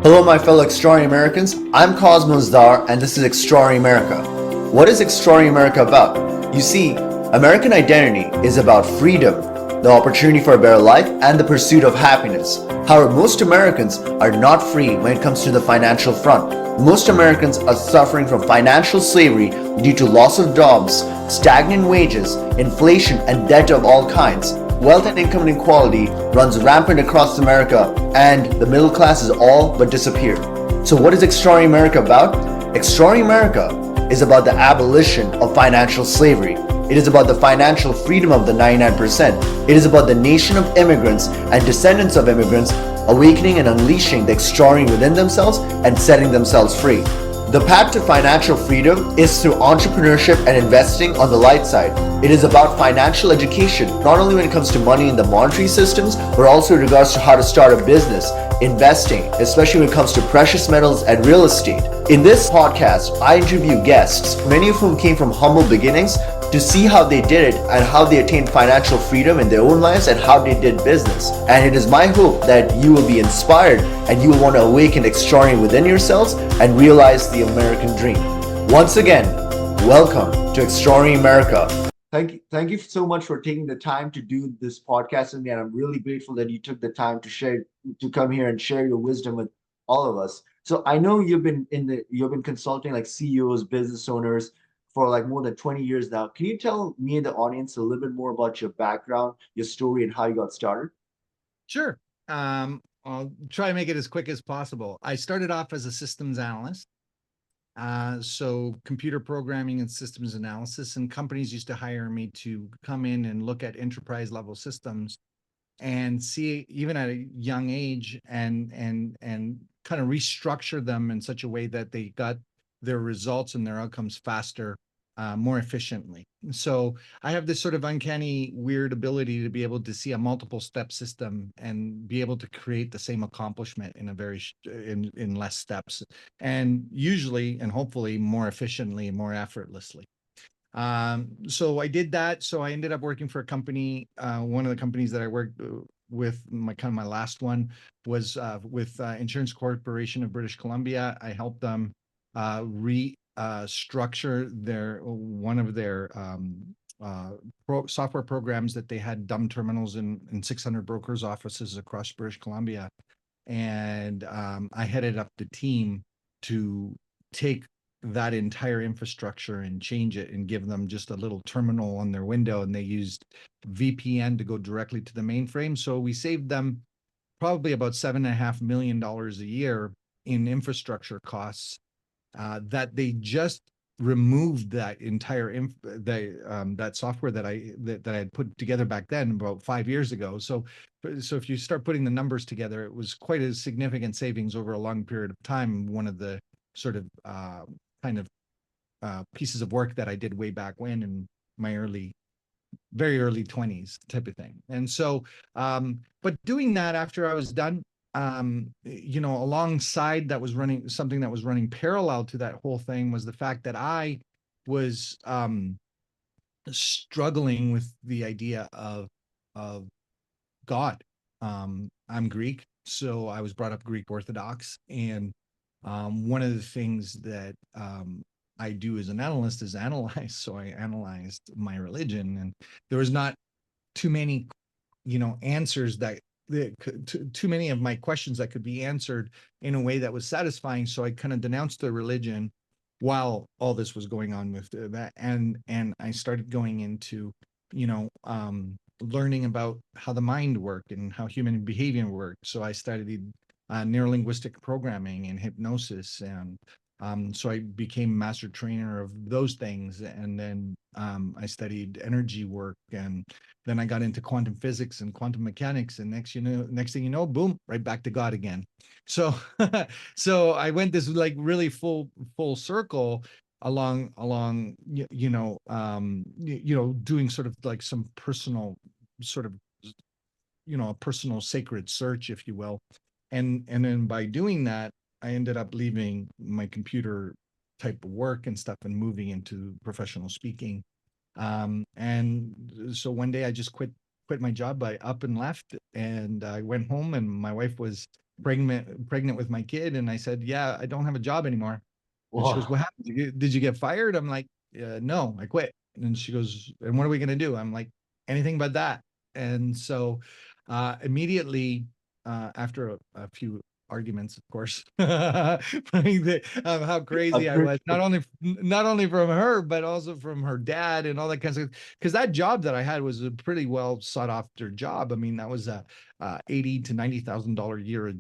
Hello, my fellow Extraordinary Americans. I'm Cosmos Dar, and this is Extraordinary America. What is Extraordinary America about? You see, American identity is about freedom, the opportunity for a better life, and the pursuit of happiness. However, most Americans are not free when it comes to the financial front. Most Americans are suffering from financial slavery due to loss of jobs, stagnant wages, inflation, and debt of all kinds. Wealth and income inequality runs rampant across America, and the middle class is all but disappeared. So what is Extraordinary America about? Extraordinary America is about the abolition of financial slavery. It is about the financial freedom of the 99%. It is about the nation of immigrants and descendants of immigrants awakening and unleashing the extraordinary within themselves and setting themselves free. The path to financial freedom is through entrepreneurship and investing on the light side. It is about financial education, not only when it comes to money in the monetary systems, but also in regards to how to start a business, investing, especially when it comes to precious metals and real estate. In this podcast, I interview guests, many of whom came from humble beginnings, to see how they did it and how they attained financial freedom in their own lives and how they did business. And it is my hope that you will be inspired and you will want to awaken extraordinary within yourselves and realize the American dream. Once again, welcome to Extraordinary America. Thank you so much for taking the time to do this podcast with me, and I'm really grateful that you took the time to come here and share your wisdom with all of us. So I know you've been consulting like CEOs, business owners for like more than 20 years now. Can you tell me and the audience a little bit more about your background, your story, and how you got started? Sure. I'll try to make it as quick as possible. I started off as a systems analyst. So computer programming and systems analysis, and companies used to hire me to come in and look at enterprise level systems and see, even at a young age, and kind of restructure them in such a way that they got their results and their outcomes faster, more efficiently. So I have this sort of uncanny, weird ability to be able to see a multiple step system and be able to create the same accomplishment in a in less steps, and usually and hopefully more efficiently and more effortlessly. So I did that. So I ended up working for a company. One of the companies that I worked with, my last one was with Insurance Corporation of British Columbia. I helped them restructure one of their software programs that they had dumb terminals in 600 brokers' offices across British Columbia, and I headed up the team to take that entire infrastructure and change it and give them just a little terminal on their window, and they used VPN to go directly to the mainframe. So we saved them probably about $7.5 million a year in infrastructure costs, that they just removed that entire that software that I had put together back then about 5 years ago. So if you start putting the numbers together, it was quite a significant savings over a long period of time. One of the sort of kind of pieces of work that I did way back when in my very early 20s type of thing. And so, but doing that after I was done, alongside something that was running parallel to that whole thing was the fact that I was struggling with the idea of God. I'm Greek, so I was brought up Greek Orthodox, and one of the things that I do as an analyst is analyze. So I analyzed my religion, and there was not too many, answers too many of my questions that could be answered in a way that was satisfying. So I kind of denounced the religion while all this was going on with that, and I started going into, learning about how the mind worked and how human behavior worked. So I studied neurolinguistic programming and hypnosis, and so I became master trainer of those things. And then I studied energy work, and then I got into quantum physics and quantum mechanics, and next thing you know, boom, right back to God again. So so I went this like really full circle along doing sort of like some personal sort of a personal sacred search, if you will. And then by doing that, I ended up leaving my computer type of work and stuff and moving into professional speaking. And so one day I just quit my job. I up and left, and I went home, and my wife was pregnant with my kid. And I said, yeah, I don't have a job anymore. And she goes, Wow. what happened? Did you get fired? I'm like, no, I quit. And she goes, and what are we going to do? I'm like, anything but that. And so immediately after a few arguments, of course, how crazy I'm I pretty was, sure. not only from her, but also from her dad and all that kind of, because that job that I had was a pretty well sought after job. I mean, that was a $80 to $90,000 a year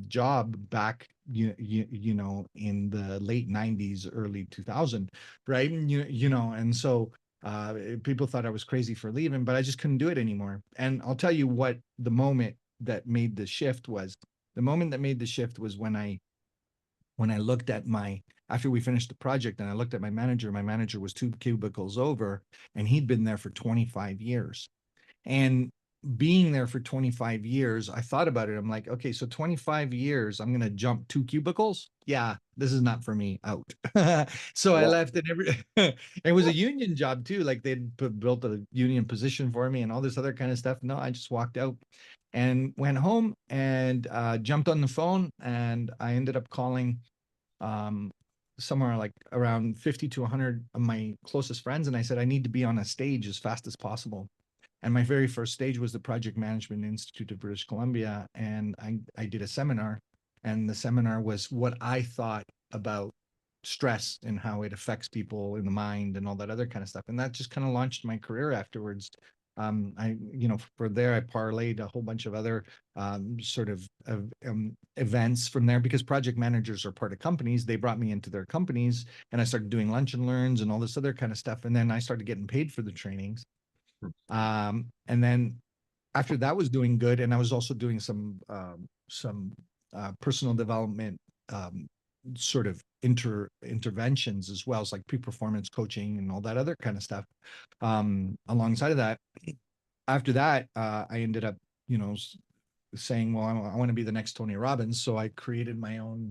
job back, in the late 90s, early 2000, right? And, and so people thought I was crazy for leaving, but I just couldn't do it anymore. And I'll tell you what the moment that made the shift was. The moment that made the shift was when I looked at my after we finished the project and I looked at my manager was two cubicles over and he'd been there for 25 years. And being there for 25 years, I thought about it. I'm like, okay, so 25 years, I'm going to jump two cubicles. Yeah, this is not for me, out. So I Wow. left and it was a union job too. Like they'd built a union position for me and all this other kind of stuff. No, I just walked out and went home and jumped on the phone. And I ended up calling um, somewhere like around 50 to 100 of my closest friends. And I said, I need to be on a stage as fast as possible. And my very first stage was the Project Management Institute of British Columbia. And I did a seminar. And the seminar was what I thought about stress and how it affects people in the mind and all that other kind of stuff. And that just kind of launched my career afterwards. For there, I parlayed a whole bunch of other sort of events from there because project managers are part of companies. They brought me into their companies and I started doing lunch and learns and all this other kind of stuff. And then I started getting paid for the trainings. And then after that was doing good, and I was also doing some personal development sort of interventions as well as like pre-performance coaching and all that other kind of stuff. Alongside of that, after that, I ended up, saying, well, I want to be the next Tony Robbins. So I created my own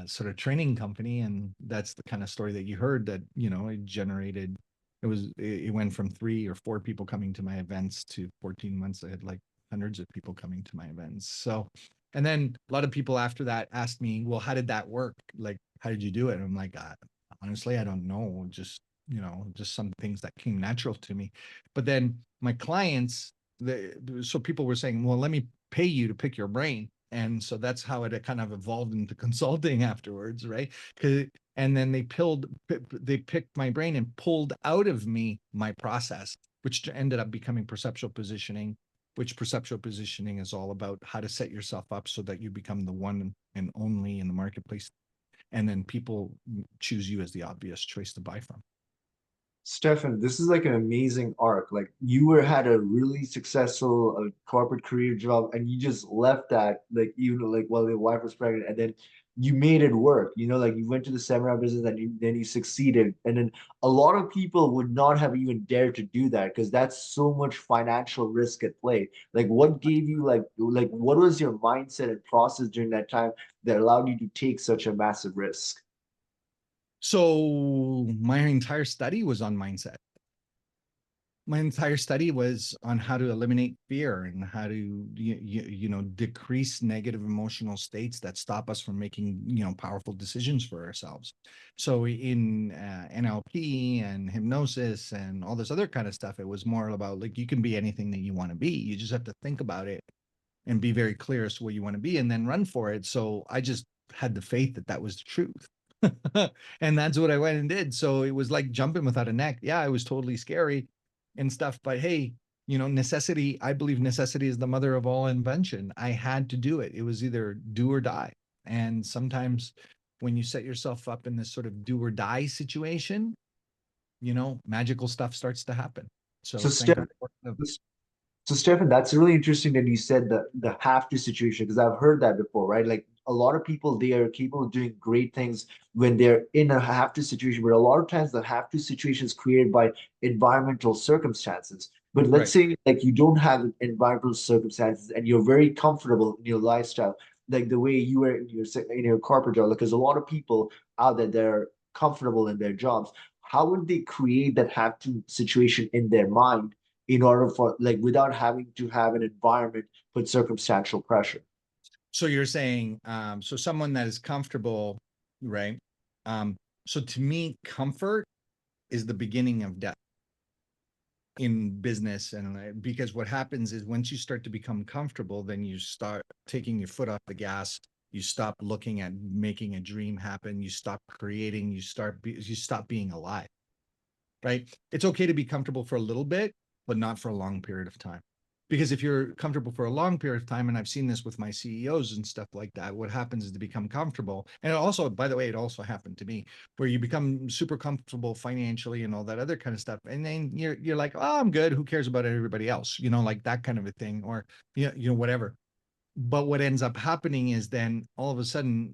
sort of training company, and that's the kind of story that you heard that it generated. It went from 3 or 4 people coming to my events to 14 months. I had like hundreds of people coming to my events. So, and then a lot of people after that asked me, well, how did that work? Like, how did you do it? I'm like, honestly, I don't know. Just some things that came natural to me. But then my clients, so people were saying, well, let me pay you to pick your brain. And so that's how it kind of evolved into consulting afterwards, right? And then they picked my brain and pulled out of me my process, which ended up becoming perceptual positioning, which perceptual positioning is all about how to set yourself up so that you become the one and only in the marketplace. And then people choose you as the obvious choice to buy from. Stefan, this is like an amazing arc. Like you were had a really successful corporate career job, and you just left that, like even like while your wife was pregnant, and then you made it work. Like you went to the seminar business, and then you succeeded. And then a lot of people would not have even dared to do that because that's so much financial risk at play. Like, what gave you like what was your mindset and process during that time that allowed you to take such a massive risk? So my entire study was on mindset. My entire study was on how to eliminate fear and how to decrease negative emotional states that stop us from making powerful decisions for ourselves. So in NLP and hypnosis and all this other kind of stuff, it was more about like you can be anything that you want to be. You just have to think about it and be very clear as to what you want to be and then run for it. So I just had the faith that that was the truth. And that's what I went and did. So it was like jumping without a neck. Yeah, it was totally scary and stuff, but hey, necessity, I believe necessity is the mother of all invention. I had to do it. It was either do or die. And sometimes when you set yourself up in this sort of do or die situation, magical stuff starts to happen. So So thank Steph, God. So Stefan, that's really interesting that you said the have to situation because I've heard that before, right? Like a lot of people, they are capable of doing great things when they're in a have to situation, but a lot of times the have to situation is created by environmental circumstances. But let's Right. say like you don't have environmental circumstances and you're very comfortable in your lifestyle, like the way you were in your corporate job, because a lot of people out there they're comfortable in their jobs. How would they create that have to situation in their mind? In order for like without having to have an environment put circumstantial pressure. So you're saying, so someone that is comfortable, right? So to me, comfort is the beginning of death in business. And because what happens is once you start to become comfortable, then you start taking your foot off the gas. You stop looking at making a dream happen. You stop creating. You stop being alive, right? It's okay to be comfortable for a little bit, but not for a long period of time. Because if you're comfortable for a long period of time, and I've seen this with my CEOs and stuff like that, what happens is to become comfortable. And it also, by the way, it also happened to me where you become super comfortable financially and all that other kind of stuff. And then you're like, oh, I'm good. Who cares about everybody else? Like that kind of a thing, or whatever. But what ends up happening is then all of a sudden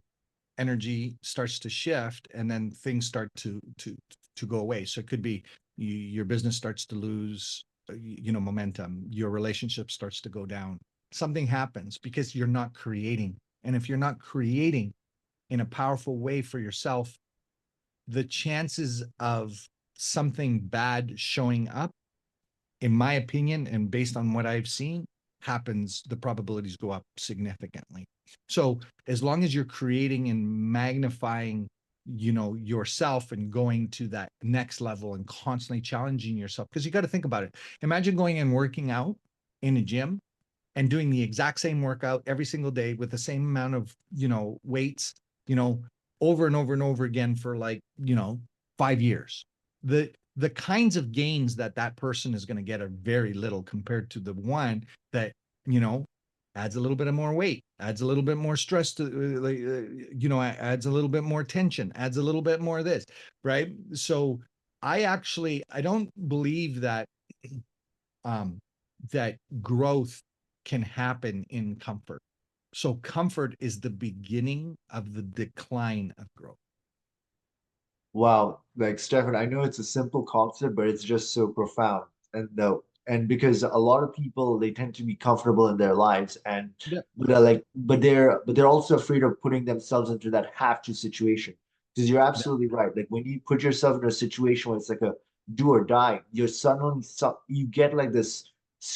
energy starts to shift and then things start to go away. So it could be your business starts to lose momentum, your relationship starts to go down, something happens because you're not creating. And if you're not creating in a powerful way for yourself, the chances of something bad showing up, in my opinion, and based on what I've seen, happens, the probabilities go up significantly. So as long as you're creating and magnifying, yourself and going to that next level and constantly challenging yourself, because you got to think about it. Imagine going and working out in a gym and doing the exact same workout every single day with the same amount of, weights, you know, over and over and over again for like, 5 years. The kinds of gains that that person is going to get are very little compared to the one that, you know, adds a little bit of more weight, adds a little bit more stress to, adds a little bit more tension, adds a little bit more of this, right? So I don't believe that um, that growth can happen in comfort. So comfort is the beginning of the decline of growth. Wow, like Stefan, I know it's a simple concept, but it's just so profound. And no, and because a lot of people they tend to be comfortable in their lives, and Yeah. but they're also afraid of putting themselves into that have to situation. Because you're Yeah. absolutely right. Like when you put yourself in a situation where it's like a do or die, you're suddenly you get like this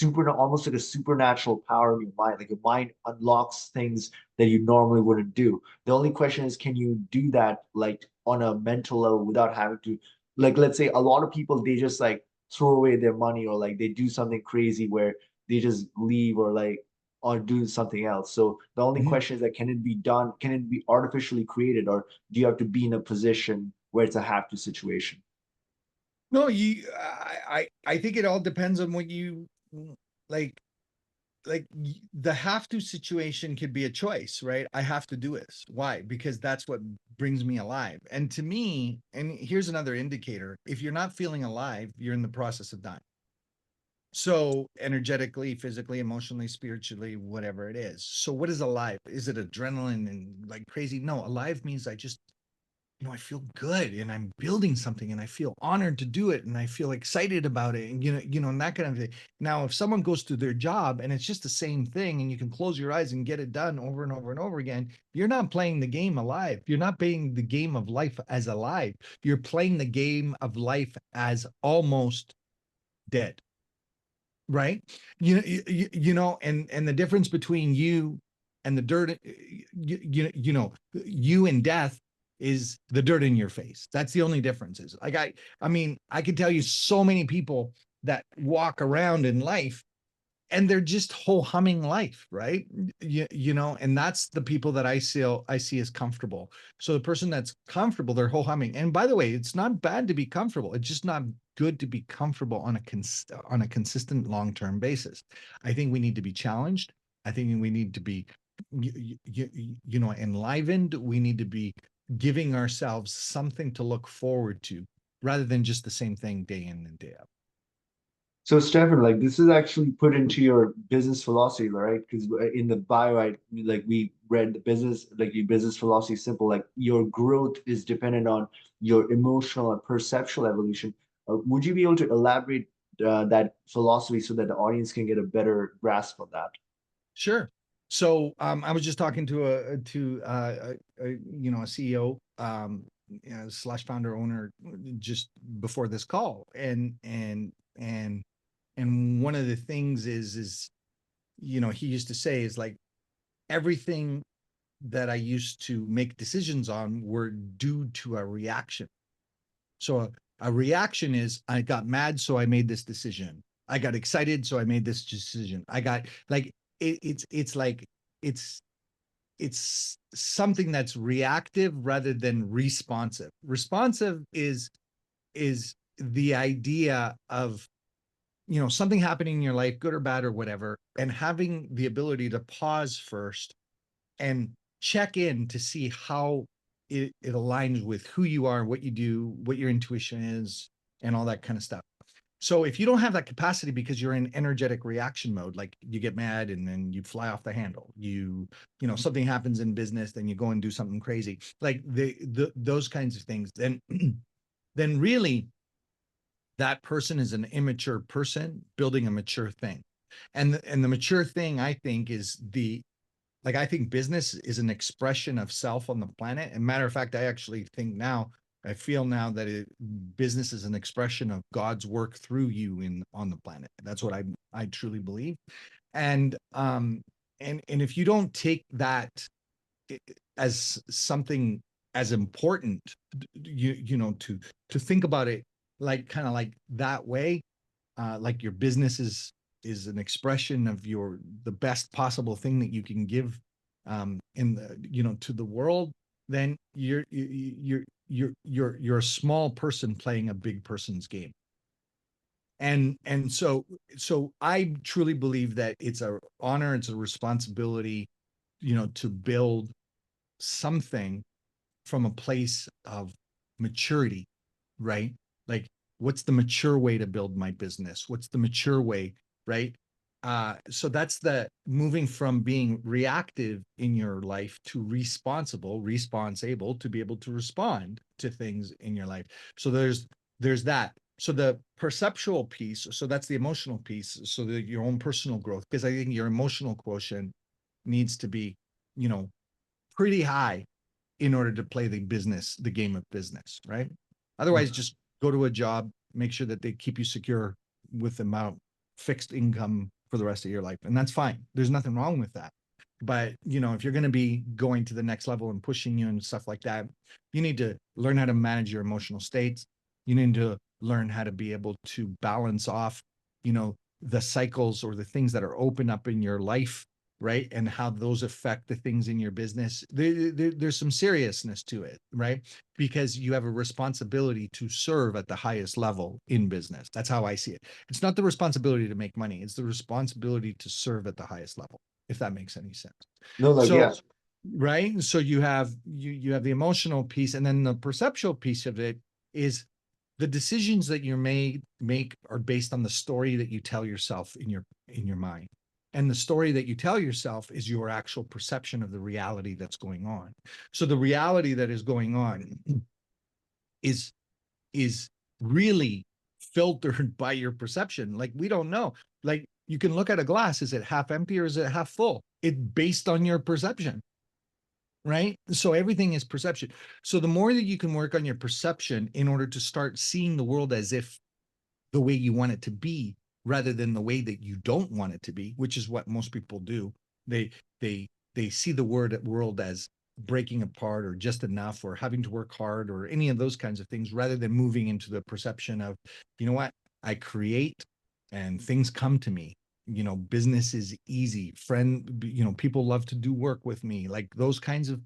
almost like a supernatural power in your mind. Like your mind unlocks things that you normally wouldn't do. The only question is, can you do that like on a mental level without having to, like, let's say a lot of people, they just like throw away their money or like they do something crazy where they just leave or like, or do something else. So the only Mhm. question is that can it be done? Can it be artificially created, or do you have to be in a position where it's a have to situation? No, I think it all depends on what you like. The have to situation could be a choice, right? I have to do this. Why? Because that's what brings me alive. And to me, and here's another indicator: if you're not feeling alive, you're in the process of dying. So energetically, physically, emotionally, spiritually, whatever it is. So what is alive? Is it adrenaline and like crazy? No, alive means I just, I feel good and I'm building something and I feel honored to do it and I feel excited about it and and that kind of thing. Now, if someone goes to their job and it's just the same thing and you can close your eyes and get it done over and over and over again, you're not playing the game alive. You're not playing the game of life as alive. You're playing the game of life as almost dead, right? And the difference between you and the dirt, you and death is the dirt in your face. That's the only difference. Is like I mean, I could tell you so many people that walk around in life and they're just whole humming life, right? And that's the people that I see as comfortable. So the person that's comfortable, they're whole humming. And by the way, it's not bad to be comfortable. It's just not good to be comfortable on a consistent long-term basis. I think we need to be challenged. I think we need to be enlivened. We need to be giving ourselves something to look forward to rather than just the same thing day in and day out. So Stefan, like this is actually put into your business philosophy, right? Because in the bio, like we read the business, like your business philosophy is simple, like your growth is dependent on your emotional and perceptual evolution. Would you be able to elaborate that philosophy so that the audience can get a better grasp of that? Sure. So I was just talking to a CEO slash founder owner just before this call, and one of the things is he used to say is like everything that I used to make decisions on were due to a reaction. So a reaction is I got mad, so I made this decision. I got excited, so I made this decision. I got like it's like it's it's something that's reactive rather than responsive. Responsive is the idea of, you know, something happening in your life, good or bad or whatever, and having the ability to pause first and check in to see how it aligns with who you are, what you do, what your intuition is, and all that kind of stuff. So if you don't have that capacity because you're in energetic reaction mode, like you get mad and then you fly off the handle, you know, something happens in business, then you go and do something crazy, like those kinds of things, then then really that person is an immature person building a mature thing. And the mature thing, I think, is the like I think business is an expression of self on the planet. And matter of fact, I actually think now, I feel now that business is an expression of God's work through you in on the planet. That's what I truly believe. And and if you don't take that as something as important, you know, to think about it like kind of like that way, like your business is an expression of your the best possible thing that you can give in the, you know, to the world, then you're a small person playing a big person's game. And so I truly believe that it's a honor, it's a responsibility, you know, to build something from a place of maturity, right? Like, what's the mature way to build my business? What's the mature way, right? So that's the moving from being reactive in your life to responsible to be able to respond to things in your life. So there's that. So the perceptual piece, so that's the emotional piece, so that your own personal growth, because I think your emotional quotient needs to be, you know, pretty high in order to play the game of business, right? Otherwise, just go to a job, make sure that they keep you secure with amount fixed income for the rest of your life. And that's fine. There's nothing wrong with that. But, you know, if you're going to be going to the next level and pushing you and stuff like that, you need to learn how to manage your emotional states. You need to learn how to be able to balance off, you know, the cycles or the things that are open up in your life, right? And how those affect the things in your business. There's some seriousness to it, right? Because you have a responsibility to serve at the highest level in business. That's how I see it. It's not the responsibility to make money, it's the responsibility to serve at the highest level, if that makes any sense. No, like, So, yeah. right? So you have the emotional piece, and then the perceptual piece of it is the decisions that you make are based on the story that you tell yourself in your mind. And the story that you tell yourself is your actual perception of the reality that's going on. So the reality that is going on is is really filtered by your perception. Like, we don't know. Like, you can look at a glass, is it half empty or is it half full? It's based on your perception, right? So everything is perception. So the more that you can work on your perception in order to start seeing the world as if the way you want it to be rather than the way that you don't want it to be, which is what most people do. They they see the world as breaking apart or just enough or having to work hard or any of those kinds of things, rather than moving into the perception of, you know what, I create and things come to me. You know, business is easy. You know, people love to do work with me. Like those kinds of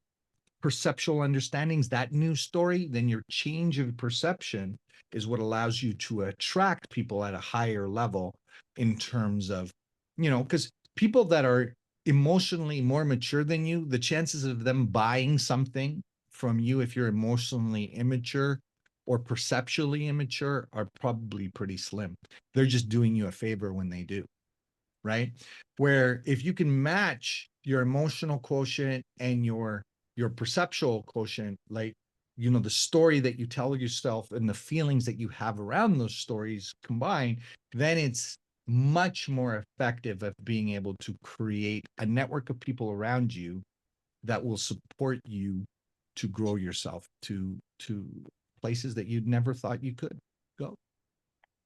perceptual understandings, that new story, then your change of perception is what allows you to attract people at a higher level in terms of, you know, because people that are emotionally more mature than you, the chances of them buying something from you if you're emotionally immature or perceptually immature are probably pretty slim. They're just doing you a favor when they do, right? Where if you can match your emotional quotient and your perceptual quotient, like, you know, the story that you tell yourself and the feelings that you have around those stories combined, then it's much more effective at being able to create a network of people around you that will support you to grow yourself to places that you'd never thought you could go.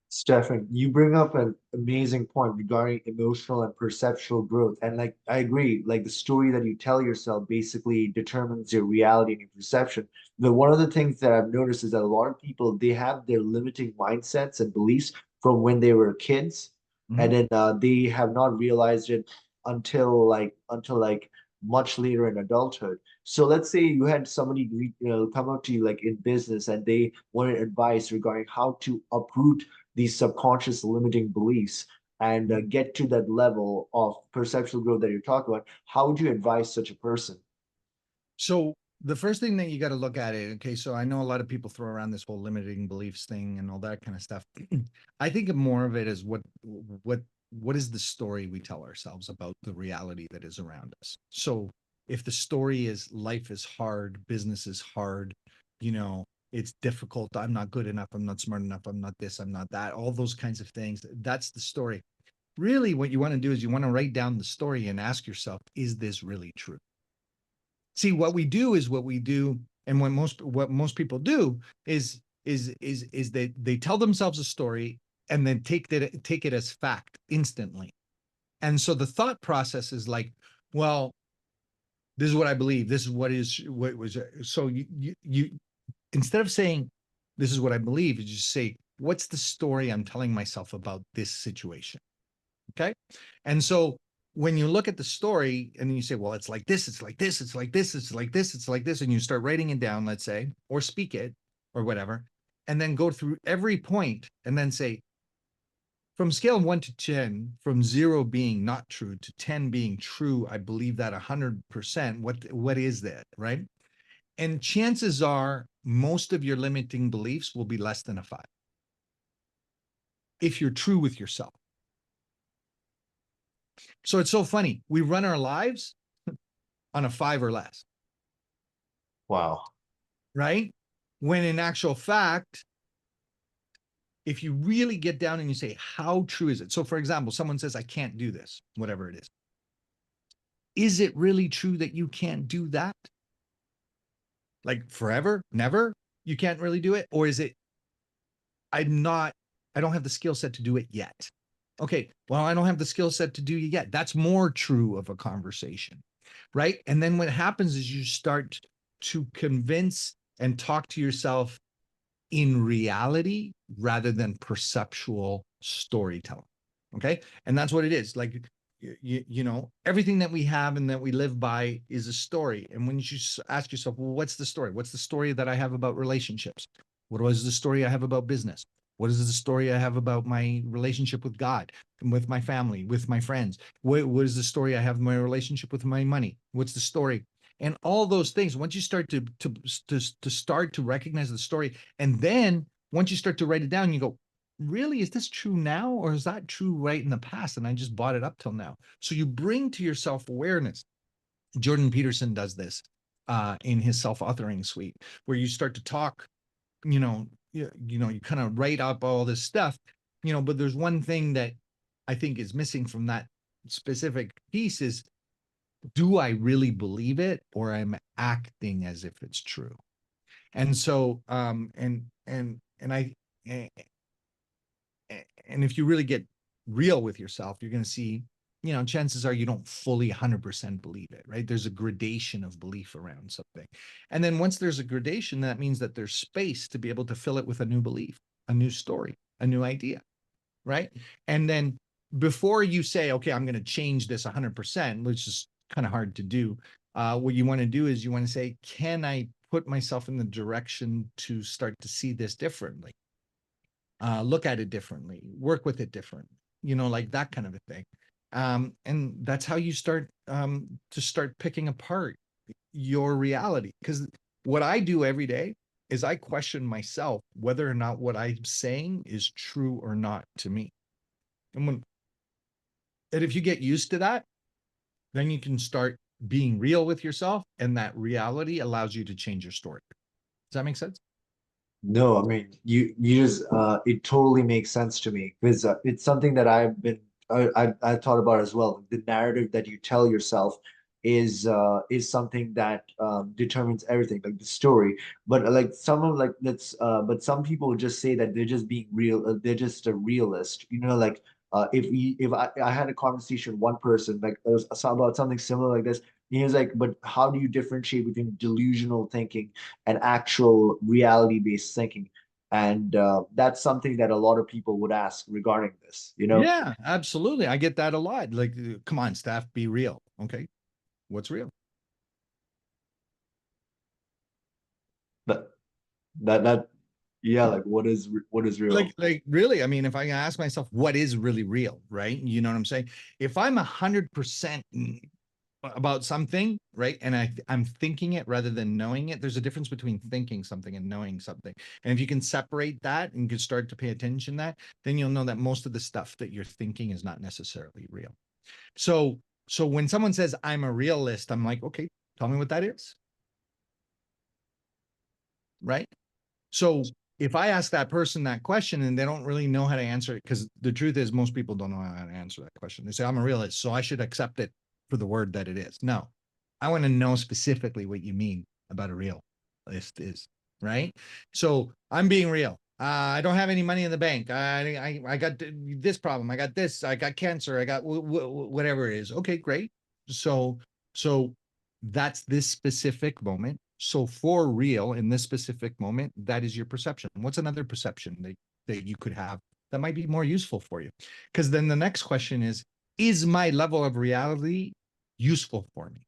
Stefan, you bring up an amazing point regarding emotional and perceptual growth. And like I agree, like the story that you tell yourself basically determines your reality and your perception. But one of the things that I've noticed is that a lot of people they have their limiting mindsets and beliefs from when they were kids, and Mhm. then they have not realized it until like much later in adulthood. So let's say you had somebody come up to you like in business and they wanted advice regarding how to uproot these subconscious limiting beliefs and get to that level of perceptual growth that you're talking about. How would you advise such a person? So the first thing that you got to look at it, okay, so I know a lot of people throw around this whole limiting beliefs thing and all that kind of stuff. I think of more of it as what is the story we tell ourselves about the reality that is around us. So if the story is life is hard, business is hard, you know, it's difficult, I'm not good enough, I'm not smart enough, I'm not this, I'm not that, all those kinds of things, that's the story. Really, what you want to do is you want to write down the story and ask yourself, is this really true? See, what we do is what we do, and what most people do is they tell themselves a story and then take it as fact instantly. And so the thought process is like, well, this is what I believe. This is what was. So you instead of saying this is what I believe, you just say, what's the story I'm telling myself about this situation? Okay. And so when you look at the story and then you say, well, it's like this, it's like this, it's like this, it's like this, it's like this, and you start writing it down, let's say, or speak it or whatever, and then go through every point and then say, from scale 1 to 10, from 0 being not true to 10 being true, I believe that 100%. What is that? Right. And chances are most of your limiting beliefs will be less than a 5 if you're true with yourself. So it's so funny. We run our lives on a 5 or less, Wow. right? When in actual fact, if you really get down and you say, how true is it? So, for example, someone says, I can't do this, whatever it is. Is it really true that you can't do that? Like forever, never? You can't really do it? Or is it, I'm not, I don't have the skill set to do it yet? Okay, well, I don't have the skill set to do it yet. That's more true of a conversation, right? And then what happens is you start to convince and talk to yourself in reality rather than perceptual storytelling. Okay. And that's what it is. Like, everything that we have and that we live by is a story. And when you ask yourself, well, what's the story? What's the story that I have about relationships? What is the story I have about business? What is the story I have about my relationship with God and with my family, with my friends? What is the story I have in my relationship with my money? What's the story? And all those things, once you start to start to recognize the story, and then once you start to write it down, you go, really, is this true now? Or is that true right in the past? And I just bought it up till now. So you bring to your self-awareness. Jordan Peterson does this in his self-authoring suite, where you start to talk, you kind of write up all this stuff, but there's one thing that I think is missing from that specific piece is, do I really believe it or am I acting as if it's true? And so, and I, and if you really get real with yourself, you're going to see, chances are you don't fully 100% believe it, right? There's a gradation of belief around something. And then once there's a gradation, that means that there's space to be able to fill it with a new belief, a new story, a new idea, right? And then before you say, okay, I'm going to change this 100%, which is kind of hard to do, what you want to do is you want to say, can I put myself in the direction to start to see this differently? Look at it differently, work with it different, like that kind of a thing. And that's how you start to start picking apart your reality. Because what I do every day is I question myself whether or not what I'm saying is true or not to me. And if you get used to that, then you can start being real with yourself, and that reality allows you to change your story. Does that make sense? No, I mean you just it totally makes sense to me because it's something that I've been I thought about as well. The narrative that you tell yourself is something that determines everything, like the story. But like someone like that's but some people just say that they're just being real. They're just a realist. You know, like if I had a conversation with one person like it was about something similar like this. He was like, but how do you differentiate between delusional thinking and actual reality-based thinking? And that's something that a lot of people would ask regarding this, you know? Yeah, absolutely. I get that a lot. Like, come on, staff, be real. Okay, what's real? But that yeah, like what is real? Like really, I mean, if I ask myself what is really real, right? You know what I'm saying? If I'm 100% about something, right? And I'm thinking it rather than knowing it, there's a difference between thinking something and knowing something. And if you can separate that and you can start to pay attention to that, then you'll know that most of the stuff that you're thinking is not necessarily real. So when someone says I'm a realist, I'm like, okay, tell me what that is. Right? So if I ask that person that question and they don't really know how to answer it, because the truth is most people don't know how to answer that question. They say, I'm a realist, so I should accept it for the word that it is. No, I want to know specifically what you mean about a realist is, right? So I'm being real. I don't have any money in the bank. I got this problem. I got this. I got cancer. I got whatever it is. Okay, great. So so that's this specific moment. So for real, in this specific moment, that is your perception. What's another perception that you could have that might be more useful for you? Because then the next question is my level of reality useful for me?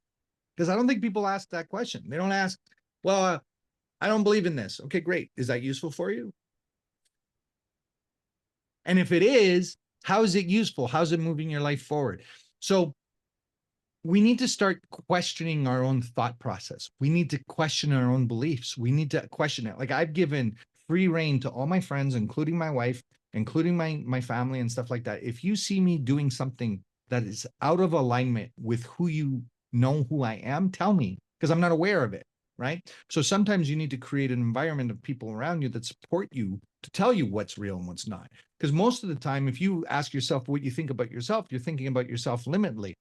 Because I don't think people ask that question. They don't ask, well, I don't believe in this. Okay, great. Is that useful for you? And if it is, how is it useful? How's it moving your life forward? So we need to start questioning our own thought process. We need to question our own beliefs. We need to question it. Like I've given free rein to all my friends, including my wife, including my family and stuff like that. If you see me doing something that is out of alignment with who you know who I am, tell me because I'm not aware of it. Right. So sometimes you need to create an environment of people around you that support you to tell you what's real and what's not. Because most of the time, if you ask yourself what you think about yourself, you're thinking about yourself limitly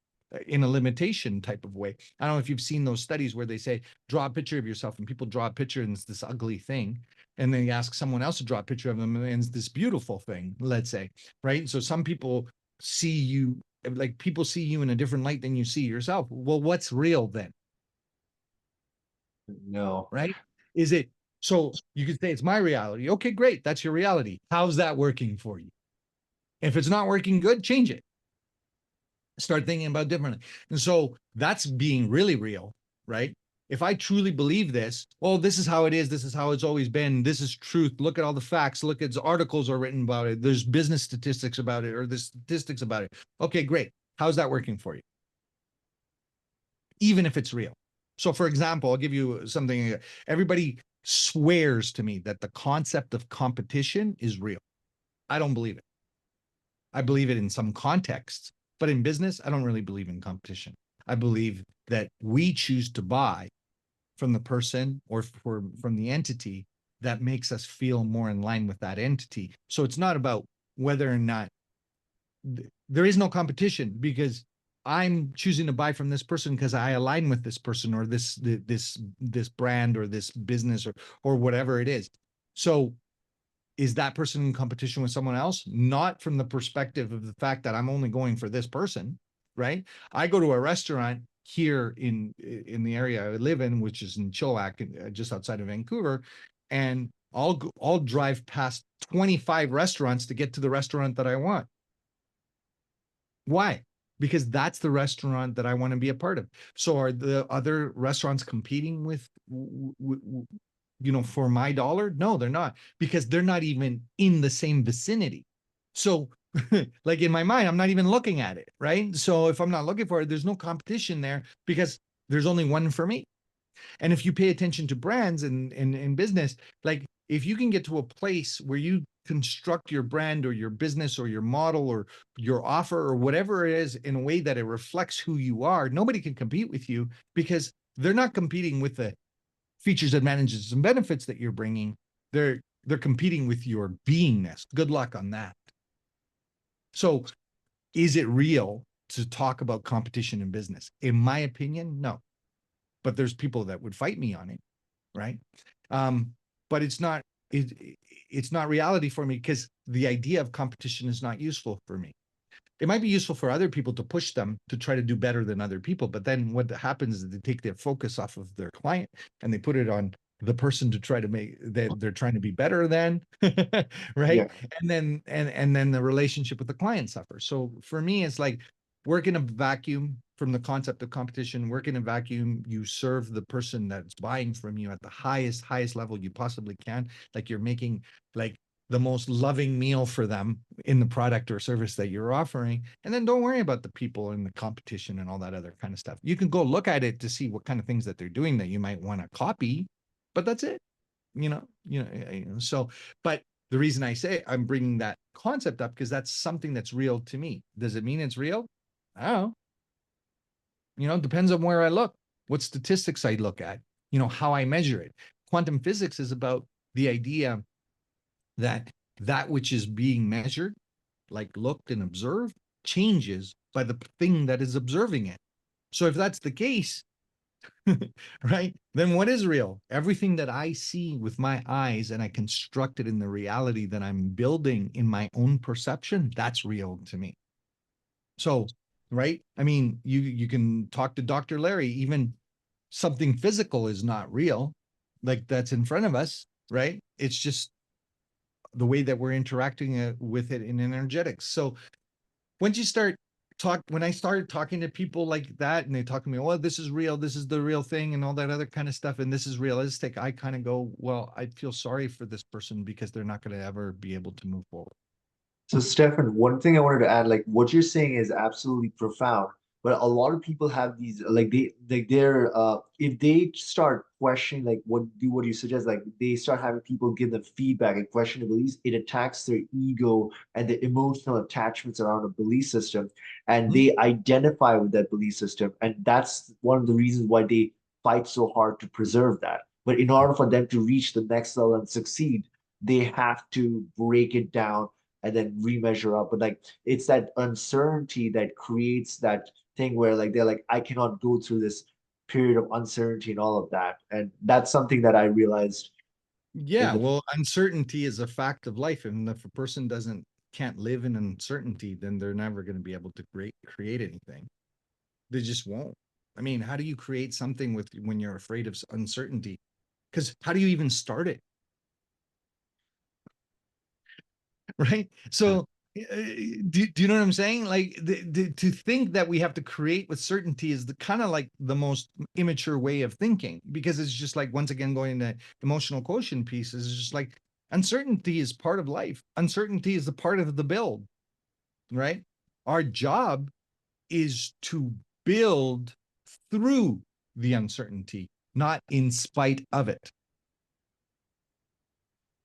in a limitation type of way. I don't know if you've seen those studies where they say, draw a picture of yourself, and people draw a picture and it's this ugly thing. And then you ask someone else to draw a picture of them and it's this beautiful thing, let's say, right? So some people see you, like people see you in a different light than you see yourself. Well, what's real then? No. Right? Is it, so you could say it's my reality. Okay, great. That's your reality. How's that working for you? If it's not working good, change it. Start thinking about differently. And so that's being really real, right? If I truly believe this, well, this is how it is. This is how it's always been. This is truth. Look at all the facts. Look at articles are written about it. There's business statistics about it, or there's statistics about it. Okay, great. How's that working for you? Even if it's real. So, for example, I'll give you something. Everybody swears to me that the concept of competition is real. I don't believe it. I believe it in some contexts, but in business, I don't really believe in competition. I believe that we choose to buy from the person or from the entity that makes us feel more in line with that entity. So it's not about whether or not there is no competition because I'm choosing to buy from this person because I align with this person or this brand or this business or whatever it is. So is that person in competition with someone else? Not from the perspective of the fact that I'm only going for this person, right? I go to a restaurant here in the area I live in, which is in Chilliwack, just outside of Vancouver, and I'll drive past 25 restaurants to get to the restaurant that I want. Why? Because that's the restaurant that I want to be a part of. So are the other restaurants competing with for my dollar? No, they're not, because they're not even in the same vicinity. So like in my mind, I'm not even looking at it, right? So if I'm not looking for it, there's no competition there because there's only one for me. And if you pay attention to brands and in business, like if you can get to a place where you construct your brand or your business or your model or your offer or whatever it is in a way that it reflects who you are, nobody can compete with you because they're not competing with the features, advantages, and benefits that you're bringing. They're competing with your beingness. Good luck on that. So is it real? to talk about competition in business. In my opinion, no. But there's people that would fight me on it, right? But it's not it's not reality for me, because the idea of competition is not useful for me. It might be useful for other people to push them to try to do better than other people, but then what happens is they take their focus off of their client and they put it on the person to try to make that they're trying to be better than, right? Yeah. And then the relationship with the client suffers. So for me, it's like work in a vacuum from the concept of competition. Work in a vacuum. You serve the person that's buying from you at the highest level you possibly can. Like you're making like the most loving meal for them in the product or service that you're offering. And then don't worry about the people and the competition and all that other kind of stuff. You can go look at it to see what kind of things that they're doing that you might want to copy, but that's it. So, but the reason I say I'm bringing that concept up, because that's something that's real to me. Does it mean it's real? I don't know. It depends on where I look, what statistics I look at, how I measure it. Quantum physics is about the idea that that which is being measured, like looked and observed, changes by the thing that is observing it. So if that's the case, right, then what is real? Everything that I see with my eyes and I construct it in the reality that I'm building in my own perception, that's real to me. So, right? I mean, you can talk to Dr. Larry, even something physical is not real, like that's in front of us, right? It's just the way that we're interacting with it in energetics. So once you start when I started talking to people like that and they talk to me, oh, this is real, this is the real thing and all that other kind of stuff, and this is realistic, I kind of go, well, I feel sorry for this person because they're not going to ever be able to move forward. So, Stefan, one thing I wanted to add, like what you're saying is absolutely profound, but a lot of people have these, if they start questioning, like what you suggest, like they start having people give them feedback and question the beliefs, it attacks their ego and the emotional attachments around a belief system, and Mhm. they identify with that belief system, and that's one of the reasons why they fight so hard to preserve that. But in order for them to reach the next level and succeed, they have to break it down and then remeasure up. But like it's that uncertainty that creates that thing where like they're like, I cannot go through this period of uncertainty and all of that. And that's something that I realized in Yeah, the well, uncertainty is a fact of life, and if a person doesn't can't live in uncertainty, then they're never going to be able to create anything. They just won't. I mean, how do you create something with when you're afraid of uncertainty? Because how do you even start it? Right? So, do you know what I'm saying? Like, to think that we have to create with certainty is the kind of like the most immature way of thinking, because it's just like, once again, going to emotional quotient pieces, it's just like uncertainty is part of life. Uncertainty is a part of the build, right? Our job is to build through the uncertainty, not in spite of it.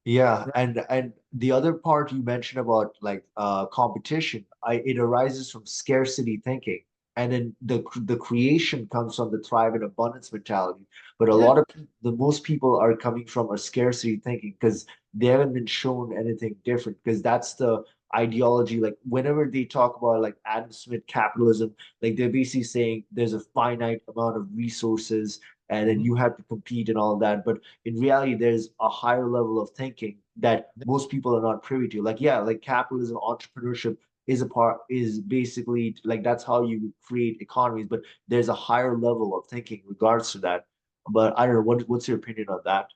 Yeah, Right? and the other part you mentioned about like competition, it arises from scarcity thinking, and then the creation comes from the thrive and abundance mentality. But a Yeah. lot of the most people are coming from a scarcity thinking because they haven't been shown anything different. Because that's the ideology. Like whenever they talk about like Adam Smith capitalism, like they're basically saying there's a finite amount of resources, and then Mhm. you have to compete and all that. But in reality, there's a higher level of thinking that most people are not privy to. Like, yeah, like capitalism, entrepreneurship is basically like that's how you create economies, but there's a higher level of thinking in regards to that. But I don't know, what's your opinion on that?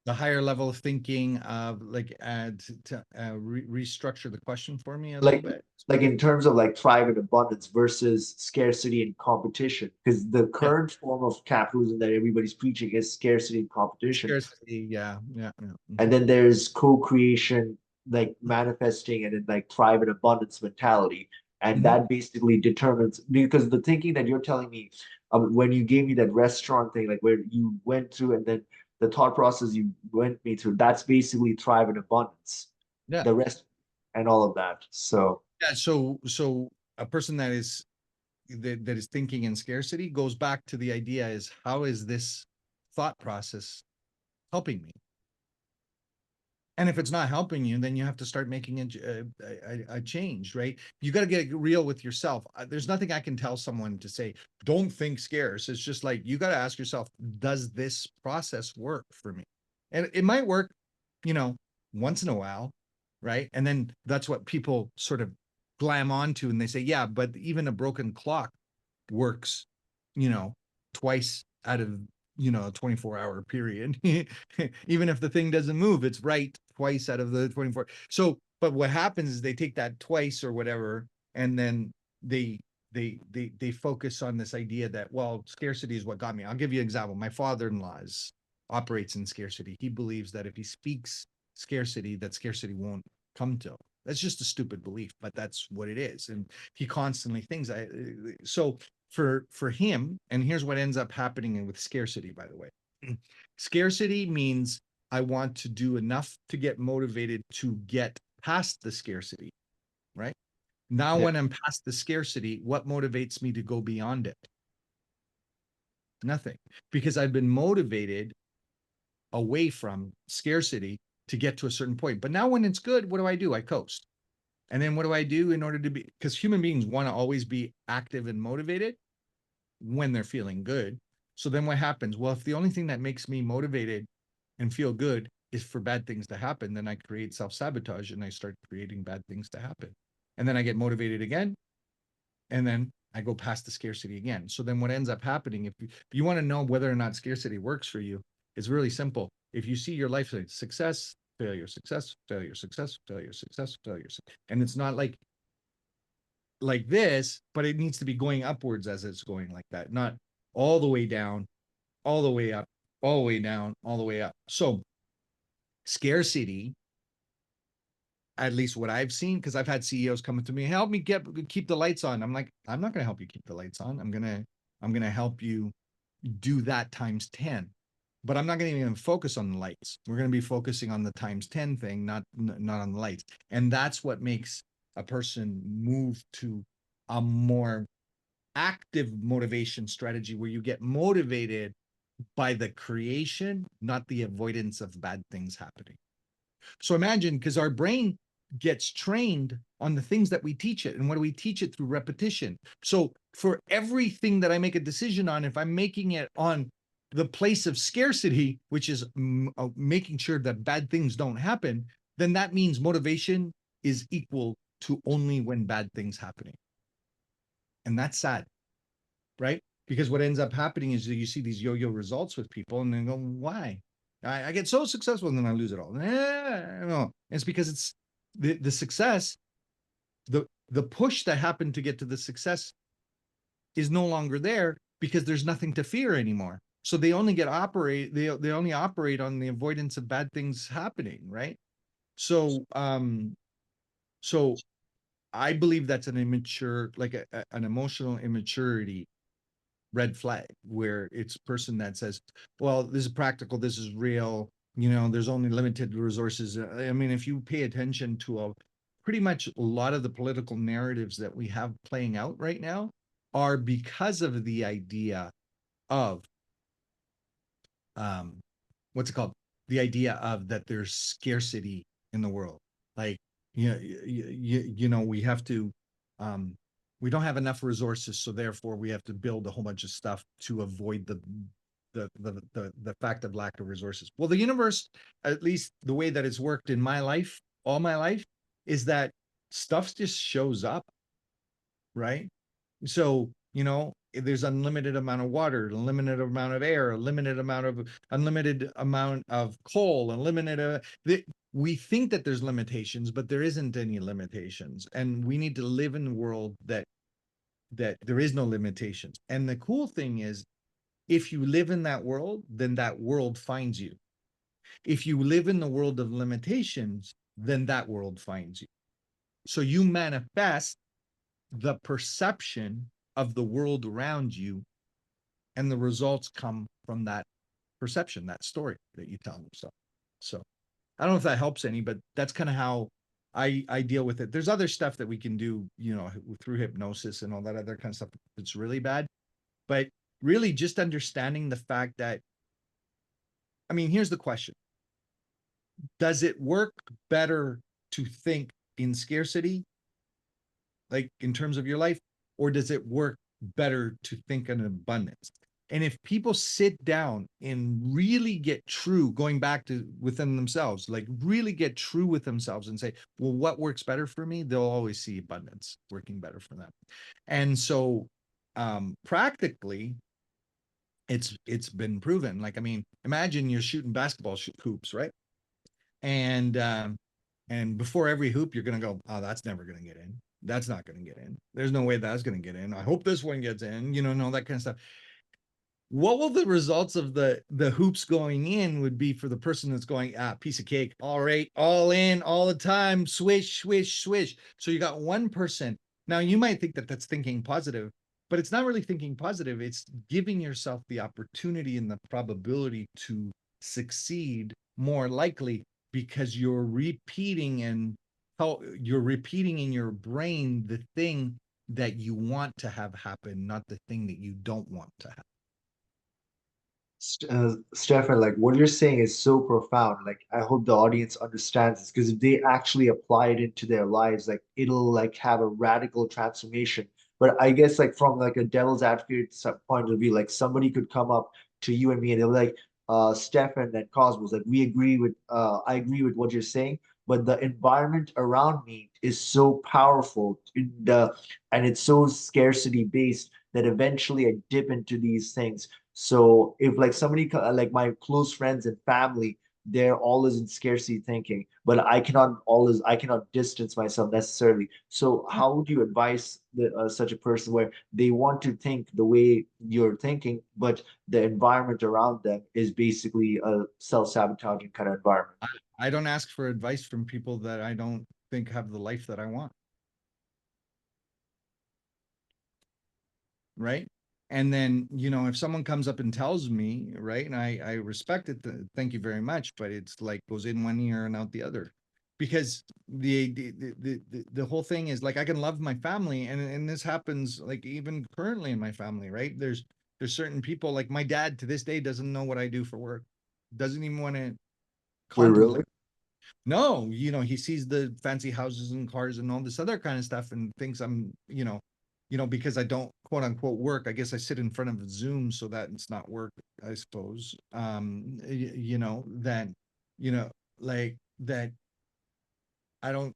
The higher level of thinking of like restructure the question for me a little Like bit. like in terms of like thrive and abundance versus scarcity and competition. Because the Yeah. current form of capitalism that everybody's preaching is scarcity and competition. Scarcity. Yeah. And then there's co-creation, like manifesting and then like thrive and abundance mentality. And Mhm. that basically determines because the thinking that you're telling me when you gave me that restaurant thing, like where you went through and then the thought process you went me through, that's basically thrive and abundance. Yeah. The rest and all of that. So Yeah. So a person that is thinking in scarcity goes back to the idea is, how is this thought process helping me? And if it's not helping you, then you have to start making a change, right? You got to get real with yourself. There's nothing I can tell someone to say, don't think scarce. It's just like, you got to ask yourself, does this process work for me? And it might work, you know, once in a while, right? And then that's what people sort of glam onto, and they say, yeah, but even a broken clock works, you know, twice out of, you know, a 24-hour period. Even if the thing doesn't move, it's right twice out of the 24. So, but what happens is they take that twice or whatever, and then they focus on this idea that, well, scarcity is what got me. I'll give you an example. My father-in-law operates in scarcity. He believes that if he speaks scarcity, that scarcity won't come to him. That's just a stupid belief, but that's what it is. And he constantly thinks so for him, and here's what ends up happening with scarcity, by the way. Scarcity means I want to do enough to get motivated to get past the scarcity, right? Now, Yeah. when I'm past the scarcity, what motivates me to go beyond it? Nothing, because I've been motivated away from scarcity to get to a certain point. But now when it's good, what do? I coast. And then what do I do in order to be, because human beings want to always be active and motivated when they're feeling good. So then what happens? Well, if the only thing that makes me motivated and feel good is for bad things to happen, then I create self-sabotage and I start creating bad things to happen. And then I get motivated again. And then I go past the scarcity again. So then what ends up happening, if you want to know whether or not scarcity works for you, it's really simple. If you see your life like success, failure, success, failure, success, failure, success, failure, and it's not like this, but it needs to be going upwards as it's going like that, not all the way down, all the way up, all the way down, all the way up. So scarcity, at least what I've seen, because I've had CEOs coming to me, help me keep the lights on. I'm like, I'm not going to help you keep the lights on. I'm going to help you do that times 10. But I'm not going to even focus on the lights. We're going to be focusing on the times 10 thing, not on the lights. And that's what makes a person move to a more active motivation strategy, where you get motivated by the creation, not the avoidance of bad things happening. So imagine, because our brain gets trained on the things that we teach it. And what do we teach it? Through repetition. So for everything that I make a decision on, if I'm making it on the place of scarcity, which is making sure that bad things don't happen, then that means motivation is equal to only when bad things happening. And that's sad, right? Because what ends up happening is that you see these yo-yo results with people, and they go, why? I get so successful and then I lose it all. No, it's because it's the success, the push that happened to get to the success is no longer there, because there's nothing to fear anymore. So they only they only operate on the avoidance of bad things happening, right? So so I believe that's an immature, like an emotional immaturity red flag, where it's a person that says, well, this is practical, this is real, you know, there's only limited resources. I mean, if you pay attention to pretty much a lot of the political narratives that we have playing out right now are because of the idea of what's it called? The idea of that there's scarcity in the world. Like, you know, we have to we don't have enough resources, so therefore we have to build a whole bunch of stuff to avoid the fact of lack of resources. Well, the universe, at least the way that it's worked in my life, all my life, is that stuff just shows up, right? So, you know, there's unlimited amount of water, unlimited amount of air, unlimited amount of coal, unlimited. We think that there's limitations, but there isn't any limitations, and we need to live in a world that there is no limitations. And the cool thing is, if you live in that world, then that world finds you. If you live in the world of limitations, then that world finds you. So you manifest the perception of the world around you, and the results come from that perception, that story that you tell yourself. So I don't know if that helps any, but that's kind of how I deal with it. There's other stuff that we can do, you know, through hypnosis and all that other kind of stuff. It's really bad, but really just understanding the fact that, I mean, here's the question. does it work better to think in scarcity, like in terms of your life, or does it work better to think in abundance? And if people sit down and really get true, going back to within themselves, like really get true with themselves and say, well, what works better for me? They'll always see abundance working better for them. And so practically, it's been proven. Like, I mean, imagine you're shooting basketball hoops, right? And before every hoop, you're gonna go, oh, that's never gonna get in. That's not gonna get in. There's no way that's gonna get in. I hope this one gets in, you know, and all that kind of stuff. What will the results of the hoops going in would be for the person that's going, piece of cake, all right, all in, all the time, swish, swish, swish. So you got 1%. Now you might think that that's thinking positive, but it's not really thinking positive. It's giving yourself the opportunity and the probability to succeed more likely, because you're repeating and how you're repeating in your brain the thing that you want to have happen, not the thing that you don't want to happen. Stefan, like what you're saying is so profound. Like I hope the audience understands this because if they actually apply it into their lives, like it'll like have a radical transformation. But I guess like from like a devil's advocate point of view, like somebody could come up to you and me and they're like, Stefan and Cosmos, like we agree with I agree with what you're saying, but the environment around me is so powerful in the and it's so scarcity based that eventually I dip into these things. So if like somebody like my close friends and family, they're always in scarcity thinking, but I cannot distance myself necessarily. So how would you advise such a person where they want to think the way you're thinking, but the environment around them is basically a self-sabotaging kind of environment? I don't ask for advice from people that I don't think have the life that I want. Right. And then, you know, if someone comes up and tells me, right, and I respect it, thank you very much, but it's like goes in one ear and out the other. Because the whole thing is like I can love my family, and this happens like even currently in my family, right? There's certain people, like my dad to this day doesn't know what I do for work, doesn't even want to Wait, contemplate. really? No, you know, he sees the fancy houses and cars and all this other kind of stuff and thinks I'm, because I don't quote unquote work. I guess I sit in front of Zoom, so that it's not work, I suppose. That, like that I don't,